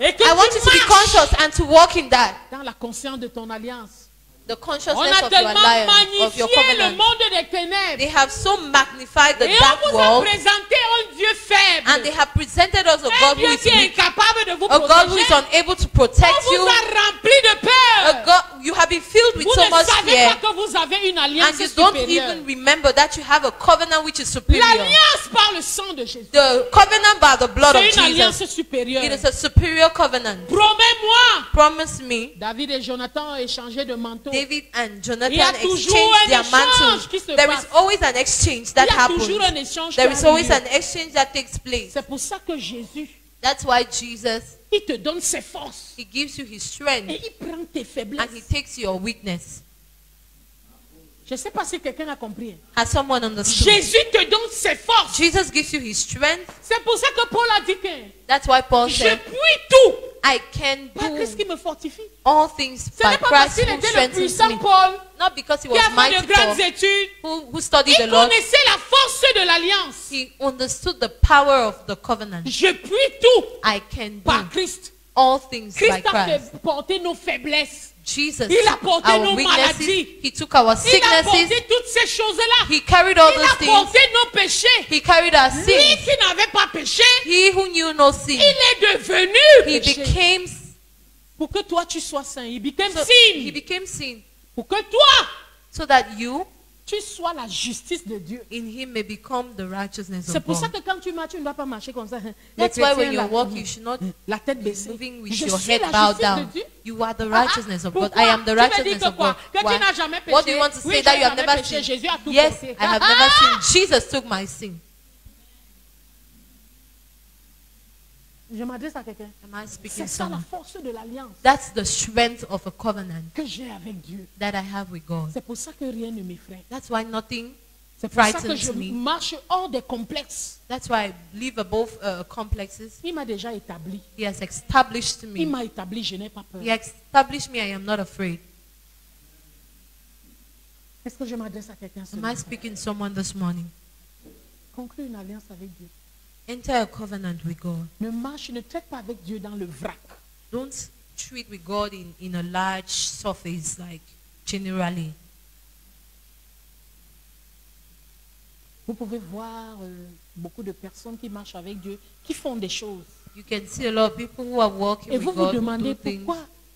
Et que I want you tu to be marches conscious and to walk in that. dans la conscience de ton alliance. The On consciousness a of your tellement alliance, of your magnifié le covenant. monde des ténèbres. They have so magnified the Et on dark vous a world, présenté un Dieu faible. and they have presented us a Un God who Dieu is qui est weak, incapable de vous a God who is protéger. unable to protect On vous you, a rempli de a peur. God you have been filled with Vous so ne much savez fear, pas que vous avez une alliance and you don't supérieure. even remember that you have a covenant which is superior. L'alliance par le sang de Jésus. The covenant by the blood of C'est une alliance Jesus. supérieure. It is a superior covenant. Promets-moi. Promise me. David et Jonathan ont échangé de manteaux. David and Il y Jonathan a toujours exchanged un their échange mantles. qui se There passe. is always an exchange that Il y a toujours un happens. échange There qui is a always lieu. an exchange that takes place. C'est pour ça que Jésus, That's why Jesus, il te donne ses forces. he gives you his Et strength il prend tes and he faiblesses. takes your weakness. Je ne sais pas si quelqu'un a compris. Has someone understood? Jésus te donne ses forces. Jesus gives you his strength. C'est pour ça que Paul a dit que That's why Paul je said, puis tout I can par Christ qui do me fortifie. all things Ce by n'est pas parce Christ qu'il who était le strengthens puissant me. Paul Not because he qui a was fait mighty de grandes Paul, études. who studied Il the Lord. connaissait la force de l'alliance. He understood the power of the covenant. Je puis tout I can par do Christ. all things by Christ a Christ. fait porter nos faiblesses. Jesus Il a took porté our nos weaknesses. maladies. He took our Il a sicknesses. porté toutes ces choses-là. He carried all Il those a things. porté nos péchés. He carried our Lui sins. qui n'avait pas péché, He who knew no sin. il est devenu He péché. became Pour que toi tu sois saint. Il became so he sin. became sin Pour que toi so that you tu sois la justice de Dieu. in him may become the righteousness C'est of pour ça God. que quand tu marches, tu ne dois pas marcher comme ça. Les That's why when chrétiens, you là, walk, you should not la tête be baissée. moving with Je your suis head la bowed justice de down. Dieu. You are the Ah, righteousness of pourquoi? God. I am the Tu veux dire righteousness que of quoi? God. Que tu n'as jamais péché. What do you want to Oui, say that j'ai you have jamais never péché. Jésus a sinned? tout Yes, porté. I have never sinned. Jesus took my sin. Je m'adresse à quelqu'un. Am I speaking C'est ça la someone? force de l'alliance That's the strength of a covenant que j'ai avec Dieu. that I have with God. C'est pour ça que rien ne m'effraie. That's why nothing C'est pour ça que frightens je me. marche hors des complexes. That's why I live above complexes. Il m'a déjà établi. He has established Il me. m'a établi, je n'ai pas peur. He established me. I am not afraid. Est-ce que je m'adresse à quelqu'un ce Am I matin? speaking to someone this morning? Conclue une alliance avec Dieu. Enter a covenant with God. Ne traite pas avec Dieu dans le vrac. Don't treat with God in a large surface, like generally. Vous pouvez voir beaucoup de personnes qui marchent avec Dieu, qui font des choses. You can see a lot of people who are walking Et with vous vous God who demandez do things.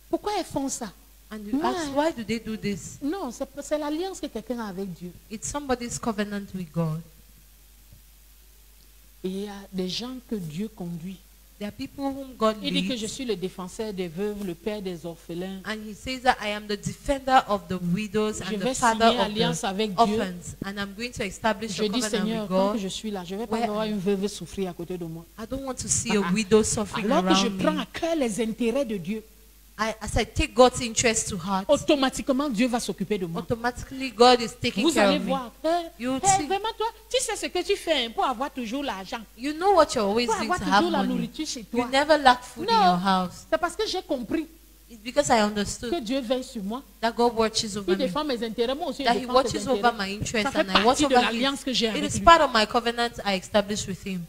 pourquoi elles font ça. And you ask, why do they do this? Non, c'est l'alliance que quelqu'un a avec Dieu. It's somebody's covenant with God. Et il y a des gens que Dieu conduit. There are people whom God Il dit que je leads. suis le défenseur des veuves, le père des orphelins. And he says that I am the defender of the widows Je and vais the father signer of alliance the avec Dieu. orphans. And I'm going to establish Je a dis, covenant Seigneur, with tant que God. je suis là, je ne vais pas Where- voir une veuve souffrir à côté de moi. I don't want to see a widow suffering Alors que je around prends me. à cœur les intérêts de Dieu, As I take God's interest to heart, automatiquement Dieu va s'occuper de moi. automatically God is taking Vous care allez of me. voir. You see. Vraiment, toi, tu sais ce que tu fais pour avoir toujours l'argent, You know what you're always pour doing avoir to toujours have la money. nourriture chez You toi. never lack food in Non. your house. C'est parce que j'ai compris It's because I que understood Dieu veille sur moi. that God watches over Il me. défend mes intérêts, moi aussi je That He défends watches ses over intérêts. my interest Ça fait and I watch partie de over l'alliance His. que j'ai It avec is lui. part of my covenant I established with Him.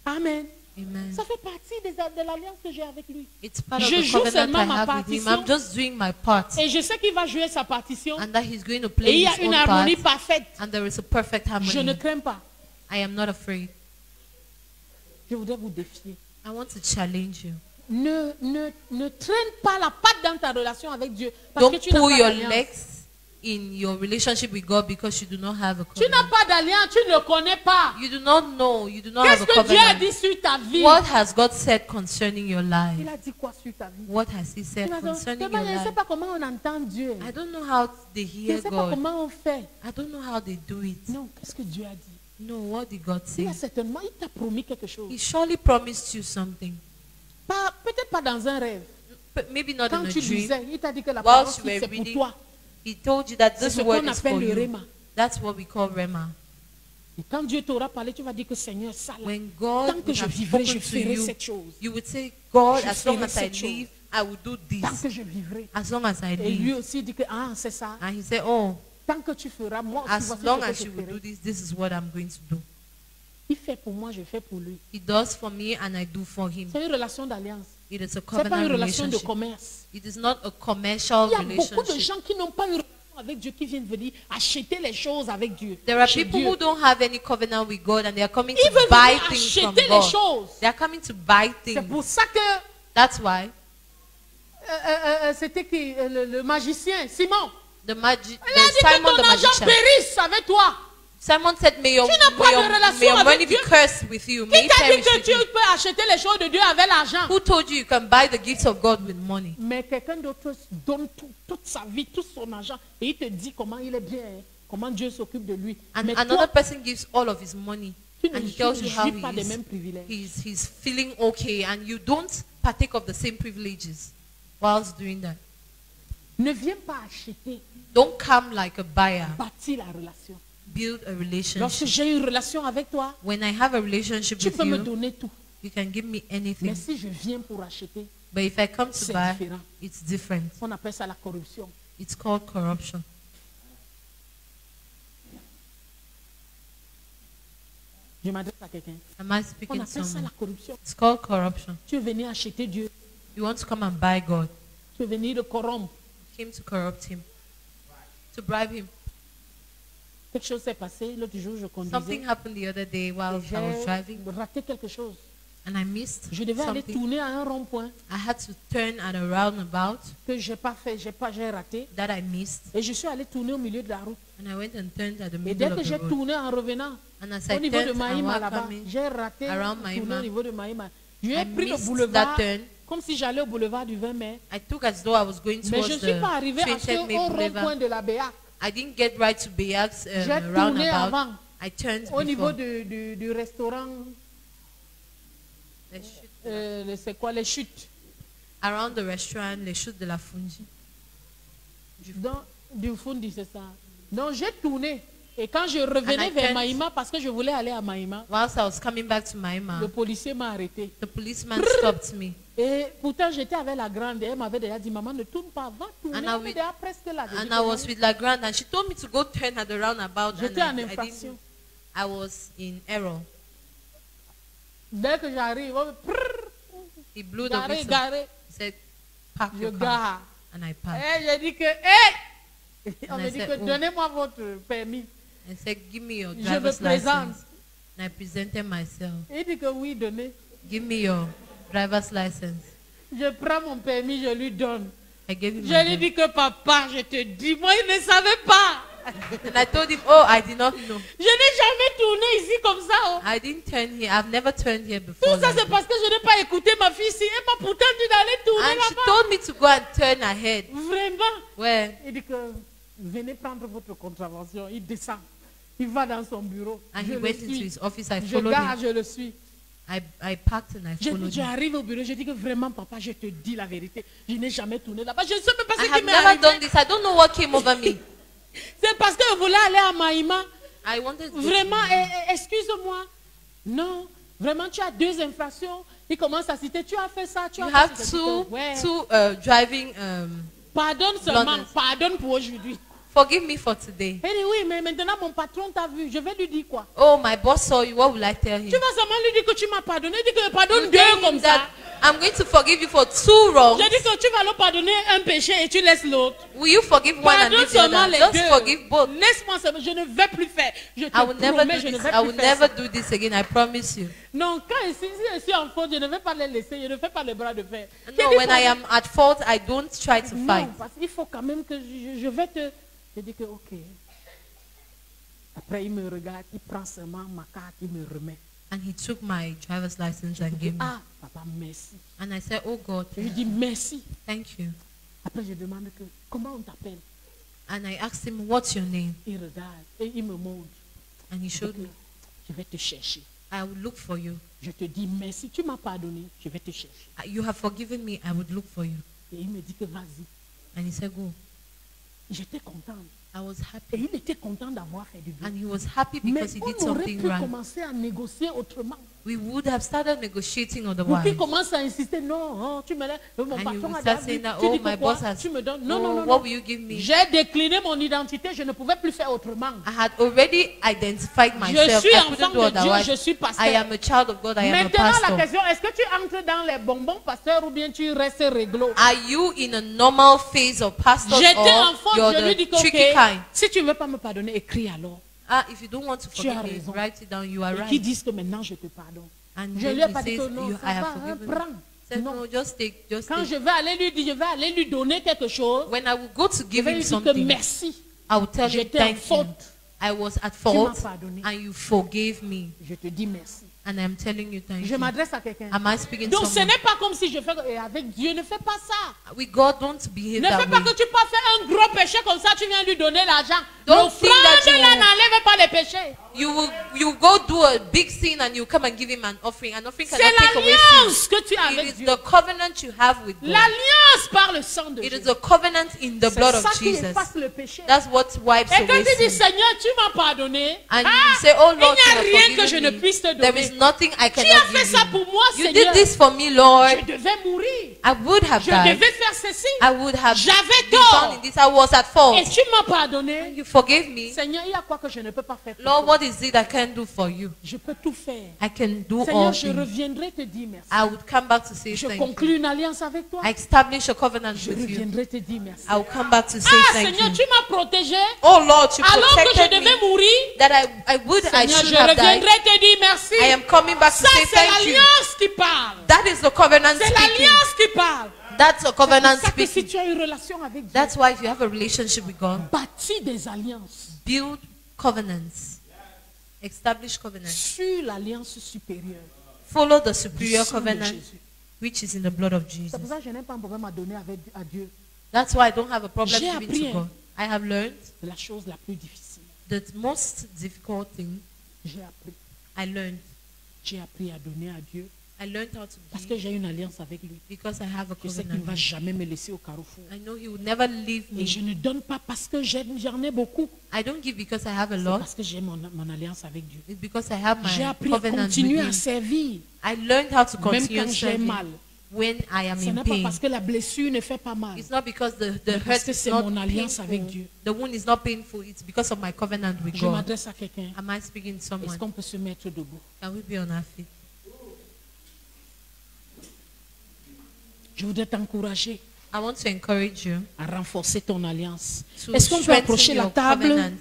Amen. Amen. Ça fait partie de l'alliance que j'ai avec lui. It's part of Je the joue covenant seulement I ma have with Him. partition. I'm just doing my part. Et je sais qu'il va jouer sa partition. And that He's going to Et play il y a His une own part. harmonie parfaite. And there is a perfect Je ne harmony. crains pas. I am not afraid. Je voudrais vous défier. I want to challenge you. Ne traîne pas la patte dans ta relation avec Dieu. Parce Don't que tu n'as pull pas your d'alliance. legs in your relationship with God because you do not have a Tu n'as covenant. pas d'alliance, tu ne le connais pas. You do not know. You do not have Qu'est-ce a que Dieu a covenant. dit sur ta vie? What has God said concerning your Il life? a dit quoi sur ta vie? What has He Tu said vas dire, concerning Théma, your je ne sais life? pas comment on entend Dieu. I don't know how they Je ne hear sais pas God. comment on fait. I don't know how they do it. Non, qu'est-ce que Dieu a dit? No, what did God Il say? a certainement, il t'a promis quelque chose. He surely promised you something. Peut-être pas dans un rêve. But maybe not Quand in a tu dream. lisais, il t'a dit que la While parole you were c'est pour reading, toi. He told you that C'est this ce word qu'on is for appelle le you. Rema. That's what we call Rema. Et quand Dieu t'aura parlé, tu vas dire que Seigneur, ça là, When tant God que would je have vivrai, je spoken to ferai you, cette chose. you would say, God, Je as long ferai as I cette chose. live, I will do Tant this. que je vivrai. As long as I Et lui live. aussi dit que, ah, c'est ça. And he said, oh, Tant que tu feras, moi aussi, as voici long ce que as je you will do ferai. this is what I'm going to do. Il fait pour moi, je fais pour lui. He does for me and I do for him. C'est une relation d'alliance. It is a Ce n'est pas covenant une relation de relationship. commerce. It is not a commercial Il y a beaucoup de relationship. gens qui n'ont pas une relation avec Dieu qui viennent venir acheter les choses avec Dieu. There are chez people Dieu. who don't have any covenant with God and they are coming Ils to veulent buy venir things from acheter les God. choses. They are coming to buy C'est things. pour ça que That's why c'était qui le magicien, Simon. the Il a dit Simon que the ton argent magician. périsse avec toi. Simon said, may your, Tu n'as pas de relation may your avec money be Dieu. cursed with you. Qui May it t'a dit perish que with tu you. peux acheter les choses de Dieu avec l'argent? Who told you you can buy the gifts of God with money? Mais quelqu'un d'autre donne toute sa vie, tout son argent et il te dit comment il est bien, hein, comment Dieu s'occupe de lui. And Mais another toi, person gives all of his money tu ne and he tells you how jouis pas des mêmes privilèges. he's feeling okay and you don't partake of the same privileges whilst doing that. Ne viens pas acheter, Don't come like a buyer. bâtir la relation. Build a Lorsque relationship. j'ai une relation avec toi, When I have a relationship tu with peux me you, donner tout. you can give me anything. Mais si je viens pour acheter, But if I come to c'est buy, différent. it's different. On appelle ça la corruption. It's called corruption. Je m'adresse à quelqu'un. Am I On speaking to appelle ça la someone? corruption. It's called corruption. Tu veux venir acheter Dieu. You want to come and buy God. Tu veux venir le corrompre. You came to corrupt him. To bribe him. Quelque chose s'est passé. L'autre jour, je conduisais. Something happened the other day while I was driving J'ai raté quelque chose. and I missed Je devais aller something. tourner à un rond-point I had to turn at a roundabout que j'ai pas fait, j'ai raté. that I missed. Et je suis allé tourner au milieu de la route. And I went and turned at the Et middle dès of que the j'ai road. tourné en revenant, And as au I niveau de turned and Maïma walked là-bas, coming, j'ai raté around tourner Maïma. au niveau de Maïma. J'ai I pris le missed boulevard that turn. comme si j'allais au boulevard du 20 mai. I took as though I was going Mais towards je ne suis pas the arrivé à 20th May au Boulevard. rond-point de la BA. I didn't get right to Bayak's J'ai tourné roundabout. avant, I turned au niveau before. du restaurant, c'est quoi, les chutes. Around the restaurant, les chutes de la Fungi. Du Fundi, c'est ça. Donc j'ai tourné. Et quand je revenais And I vers turned- Maïma, parce que je voulais aller à Maïma, Whilst I was coming back to Maïma, le policier m'a arrêté. the policeman stopped me. Et pourtant, j'étais avec la grande. Et elle m'avait déjà dit, maman, ne tourne pas, va tourner. And I On will- est déjà presque là. J'ai dit And que I was non. with la grande and she told me to go turn at the roundabout. J'étais And en infraction. I was in error. Dès que j'arrive, on me prrr, He blew the garé, whistle. garé. He said, park Je your car. gare. And I parked. Et j'ai dit que, hé! On And me I dit said, que oh. donnez-moi votre permis. And said, give me your Je me driver's présente. license. And I presented myself. Il dit que oui, donnez. Give me your driver's license. Je prends mon permis, je lui donne. I gave him Je my lui driver's dis que papa, je te dis, moi, il ne savait pas. And I told him, oh, I did not know. Je n'ai jamais tourné ici comme ça. Oh. I didn't turn here. I've never turned here Tout before. ça, like c'est parce que je n'ai pas écouté ma fille ici. Elle m'a pourtant dit d'aller tourner And she là-bas. told me to go and turn ahead. Vraiment. Where? Il dit que venez prendre votre contravention. Il descend. Il va dans son bureau. And Je he le went into suis. his office. I Je followed gare, him. je le suis. I parked and I followed him. J'arrive au bureau, je dis que vraiment, papa, je te dis la vérité. Je n'ai jamais tourné là-bas. Je ne sais même pas I ce qui have m'est never done arrivé. this. I don't know what came over me. C'est parce que je voulais aller à Maïma. I wanted to go to Vraiment, Maïma. excuse-moi. Non, vraiment, tu as 2 infractions. Il commence à citer, tu as fait ça, tu You as have fait ça. Ouais. two driving. Pardonne seulement, blunders. pardonne pour aujourd'hui. Forgive me for today. Elle dit oui, mais maintenant mon patron t'a vu. Je vais lui dire quoi? Oh, my boss saw you. What will I tell him? Tu vas seulement lui dire que tu m'as pardonné. Il dit que You pardonne 2 tell him comme ça. that I'm going to forgive you for 2 wrongs. Je dis que tu vas leur pardonner un péché et tu laisses l'autre. Will you forgive one and Pardonne leave the seulement other? les Just 2. forgive both. Laisse-moi seulement. Je ne vais plus faire. Je te I will never promets, do je ne this. vais I will plus faire never ça. do this again. I promise you. Non, quand si je suis en faute, je ne vais pas les laisser. Je ne fais pas les bras de fer. No, Je dis when I pas- am at fault, I don't try to Non, fight. parce qu'il faut quand même que je vais te... Je dis que ok. Après, il me regarde, il prend seulement ma carte, il me remet. And he took my driver's license and gave me. Ah, papa, merci. And I said, oh God, Je lui dis merci. thank you. Après, je demande que, comment on t'appelle? And I asked him, what's your name? Il regarde et il me montre. And he showed me. Je vais te chercher. I will look for you. Je te dis merci, tu m'as pardonné, je vais te chercher. You have forgiven me. I would look for you. Et il me dit que vas-y. And he said, go. J'étais contente. I was Et happy. il était content d'avoir fait du bien. And he was happy Mais because he did on aurait something pu right. commencer à négocier autrement. We would have started negotiating Pour qu'il otherwise. commence à insister, non, oh, tu me laisses, mon And you patron will a start déjà saying dit, that, tu oh, dis my que quoi, boss has, tu me donnes. Non, oh, non, non, what non. will you give me? J'ai décliné mon identité, je ne pouvais plus faire autrement. I had already identified Je myself. suis I enfant couldn't do de Dieu, otherwise. je suis pasteur. I am a child of God. I am a Maintenant, la pastor. question, est-ce que tu entres dans les bonbons pasteurs ou bien tu restes réglo? Are you in a normal phase of pastor J'étais or enfant, you're je lui the dis que, tricky ok, kind? si tu ne veux pas me pardonner, écris alors. Ah, if you don't want to Tu as forgive me, raison. write it down. You are Et qui right. disent que maintenant je te pardonne. And Je then lui ai he pas dit says, que non, I ça va, have hein, forgiven you. prends. Said, Non. no, just take, just Quand take. je vais aller lui dire, je vais aller lui donner quelque chose, When I will go to je give vais him lui dire que something, merci. I will tell him J'étais en thank you. faute. I was at Tu fault m'as pardonné. and you forgave me. Je te dis merci. And I'm telling you thank Je you. m'adresse à quelqu'un. Am I speaking to Donc ce someone? n'est pas comme si je fais et avec Dieu, ne fais pas ça. With God, don't behave Ne fais that pas way. que tu peux faire un gros péché comme ça, tu viens lui donner l'argent. Don't think that L'offrande you- là n'enlève pas les péchés. You go do a big sin and you come and give him an offering. An offering C'est cannot take away sin. l'alliance que tu as It avec is Dieu. the covenant you have with God. L'alliance par le sang de It is Jésus. the covenant in the blood C'est of ça qui Jesus. efface le péché. That's what wipes Et quand away tu dis, sin. Seigneur, tu m'as pardonné, And you say, oh il Lord, n'y you a have rien que je forgiven ne me. puisse te There donner. is nothing I Tu as cannot fait give ça you. pour moi, You Seigneur. did this for me, Lord. Je devais mourir. I would have Je died. devais faire ceci. I would have J'avais been tort. found in this. I was at fault. Et tu m'as pardonné. You forgave me. Seigneur, il y a quoi que je ne peux pas faire pour Lord, toi? what is it I can do for you? Je peux tout faire. I can do Seigneur, all je things. reviendrai te dire merci. I would come back to say Je thank you. conclus une alliance avec toi. I establish a covenant Je with you. reviendrai te dire merci. I will come back to say Ah, thank Seigneur, you. tu m'as protégé. Oh Lord, you Alors que je protected devais me. mourir. That I Seigneur, should je have died. reviendrai te dire merci. I am coming back to Ça, say c'est thank you. l'alliance qui parle. That is the covenant C'est speaking. l'alliance qui parle. That's a covenant C'est ça que si speaking. tu as une relation avec Dieu, That's why if you have a relationship with God, bâtis des alliances build covenants. Establish covenants. sur l'alliance supérieure. Follow the du superior sang de covenant Jésus. which is in the blood of Jesus. C'est pour ça que je n'ai pas un problème à donner à Dieu. That's why I don't have a problem J'ai giving appris, to God. I have learned C'est la chose la plus difficile. the most difficult thing J'ai appris. I J'ai appris à donner à Dieu I learned how to parce que give j'ai une alliance avec lui. because I have a Je sais qu'il ne covenant. va jamais me laisser au carrefour. I know He will never leave Et je me. ne donne pas parce que j'en ai beaucoup. I don't give because I have a C'est lot. parce que j'ai mon alliance avec Dieu. It's because I have J'ai my appris à covenant with continuer à Him. servir. I learned how to Même continue quand j'ai serving mal. when I am Ce in n'est pas pain. parce que la blessure ne fait pas mal. It's not because the Mais parce hurt que is c'est not mon alliance avec painful. Dieu. The wound is not painful. It's because of my covenant with Je God. m'adresse à quelqu'un. Am I speaking to Est-ce someone? qu'on peut se mettre debout? Can we be on our feet? Je voudrais t'encourager I want to encourage you à renforcer ton alliance. to Est-ce qu'on peut strengthen approcher la your table covenant.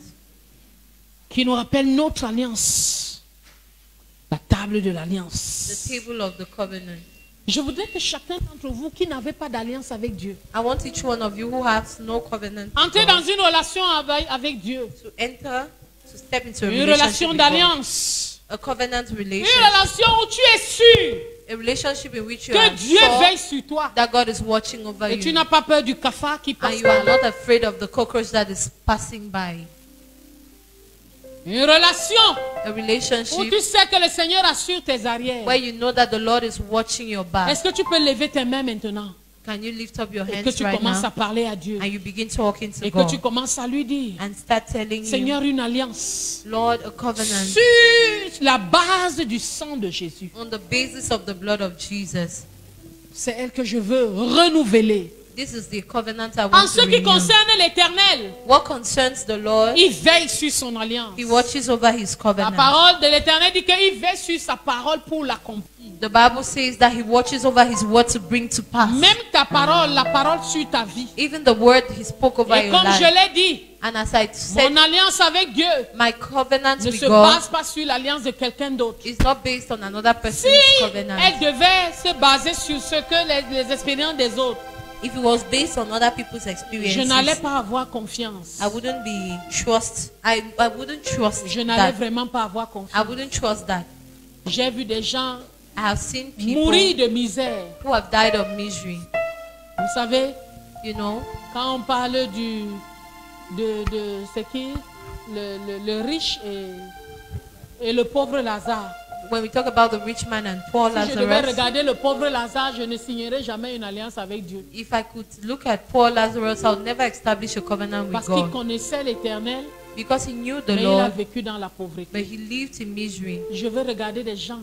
qui nous rappelle notre alliance? La table de The l'alliance. table of the covenant. Je voudrais que chacun d'entre vous qui n'avait pas d'alliance avec Dieu, I want each one of you who has no covenant with entrez God dans une relation avec Dieu. to enter, to step into a Une relationship relation with God. d'alliance. A covenant Une relationship. relation où tu es sûr A relationship in which you que are Dieu sure veille sur toi. that God is watching over Et tu you. n'as pas peur du cafard qui And passe you are par là. not afraid of the cockroach that is passing by. Une relation A où relationship tu sais que le Seigneur assure tes arrières. where you know that the Lord is watching your back. Est-ce que tu peux lever tes mains maintenant Can you lift up your et que hands tu right commences now à parler à Dieu and you begin talking to et que tu God commences à lui dire, and start telling him, Seigneur, une alliance Lord, a covenant sur la base du sang de Jésus. on the basis of the blood of Jesus. C'est elle que je veux renouveler. This is the covenant I En want ce to qui renew. concerne l'Éternel, What concerns the Lord, il veille sur son alliance. he watches over his La covenant. parole de l'Éternel dit qu'il veille sur sa parole pour l'accomplir. The Bible says that he watches over his word to bring to pass. Même ta parole, la parole sur ta vie. Even the word he spoke over Et your comme je life. l'ai dit, And as I said, mon alliance avec Dieu my covenant ne with se God base pas sur l'alliance de quelqu'un d'autre. is not based on another Si person's covenant. elle devait se baser sur ce que les expériences des autres, If it was based on other people's je experiences, n'allais pas avoir confiance. I wouldn't be trust. I wouldn't trust Je n'allais that. vraiment pas avoir I confiance. wouldn't trust that. J'ai vu des gens I have seen people mourir de misère. who have died of misery. Vous savez, You know, quand on parle de c'est qui le riche et le pauvre Lazare. when we talk about the rich man and poor Si je devais Lazarus, regarder le pauvre Lazare, je ne signerai jamais une alliance avec Dieu. if I could look at poor Lazarus, I would never establish a covenant with Parce qu'il God connaissait l'Éternel, because he knew the mais il a Lord, vécu dans la pauvreté. but he lived in misery. Je veux regarder des gens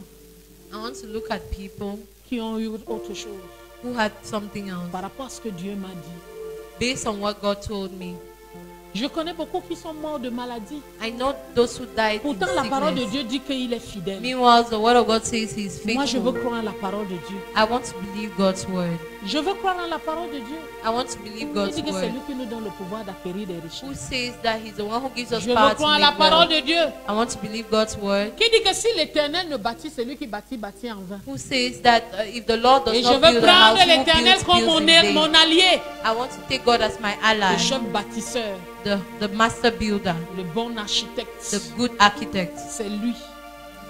I want to look at people qui ont eu autre chose who had something else par rapport à ce que Dieu m'a dit. based on what God told me. Je connais beaucoup qui sont morts de maladie. I know those who died in Pourtant, la parole de sickness. Dieu dit qu'il est fidèle. Meanwhile, the word of God says he is Moi, je veux faithful. croire en la parole de Dieu. I want to believe God's word. Je veux croire en la parole de Dieu. I want to believe Il God's dit que c'est word. lui qui nous donne le pouvoir d'acquérir des richesses. Who says that he's the one who gives us Je veux power to croire en la make parole wealth. de Dieu. I want to believe God's word. Qui dit que si l'Éternel ne bâtit, c'est lui qui bâtit en vain. Who says that if the Lord does Et je not veux build a house, prendre who l'Éternel builds, comme builds in vain. mon allié, I want to take God as my le ally, chef bâtisseur, the master builder, le bon architecte. the good architect. C'est lui.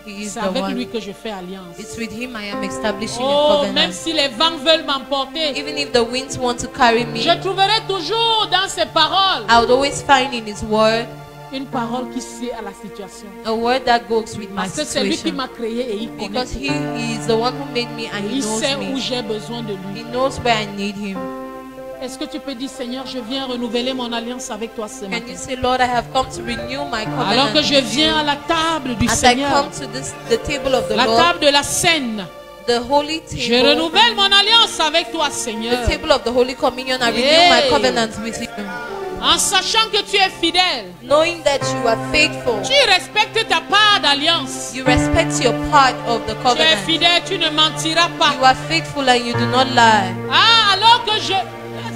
He is C'est the avec lui one. que je fais alliance. It's with him I am establishing a Oh, même covenant. si les vents veulent m'emporter, Even if the winds want to carry me, je trouverai toujours dans ses paroles I would always find in his word une parole qui sied à la situation. a word that goes with my Parce que c'est lui qui situation. m'a créé et il connaît. Because he is the one who made me and he Il knows sait où me. j'ai besoin de He lui. knows where I need him. Est-ce que tu peux dire, Seigneur, je viens renouveler mon alliance avec toi ce Can matin? you say, Lord, I have come to renew my covenant Alors que je with viens à you. la table du As I Seigneur, come to the table of the la Lord, table de la scène, the holy je table, renouvelle mon alliance avec toi, Seigneur. the table of the Holy Communion, I renew Hey. my covenant with you. En sachant que tu es fidèle, Knowing that you are faithful, tu respectes ta part d'alliance. you respect your part of the Tu es covenant. fidèle, tu ne mentiras pas. You are faithful and you do not lie. Ah, alors que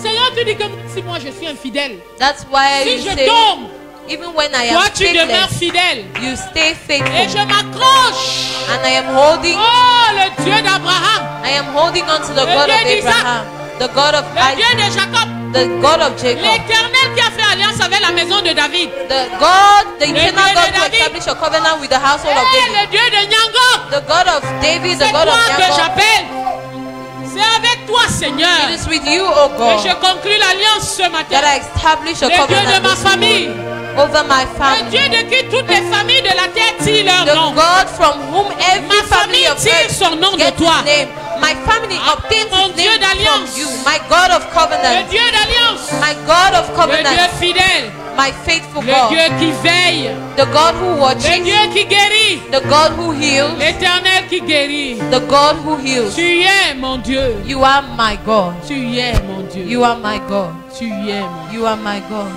Seigneur, tu dis que si moi je suis infidèle, That's why si you je say, tombe, even when I toi am tu demeures faithless, fidèle. you stay Et faithful. je m'accroche. And I am holding, Oh, le Dieu d'Abraham, I am holding on to the Le God Dieu of d'Isaac. Abraham, the God of le Dieu Isaac, de Jacob, the God of Jacob, l'Éternel qui a fait alliance avec la maison de David. the God, the Dieu eternal de God who David. established a covenant with the household of Et David, le Dieu de Nyangok, the God of David, the c'est God toi of que Jacob. j'appelle. C'est avec toi, Seigneur. It is with you, O Et je God, conclus l'alliance ce matin. that I establish a Le Dieu de covenant ma this famille. morning over my Le family. Dieu de qui toutes les familles de la terre tirent leur The nom. God from whom every Ma family famille of tire earth son nom de gets toi. his name. My family Ah, obtains mon his Dieu name from d'alliance. you. My God of Le covenant. Dieu d'alliance. My God of Le Dieu covenant. fidèle. My faithful Le God. Dieu qui veille. The God who Le watches. Dieu qui guérit. The God who heals. L'Éternel qui guérit. The God who heals. Tu es mon Dieu. You are my God. Tu es mon Dieu. You are my God. Tu es mon Dieu. You are my God.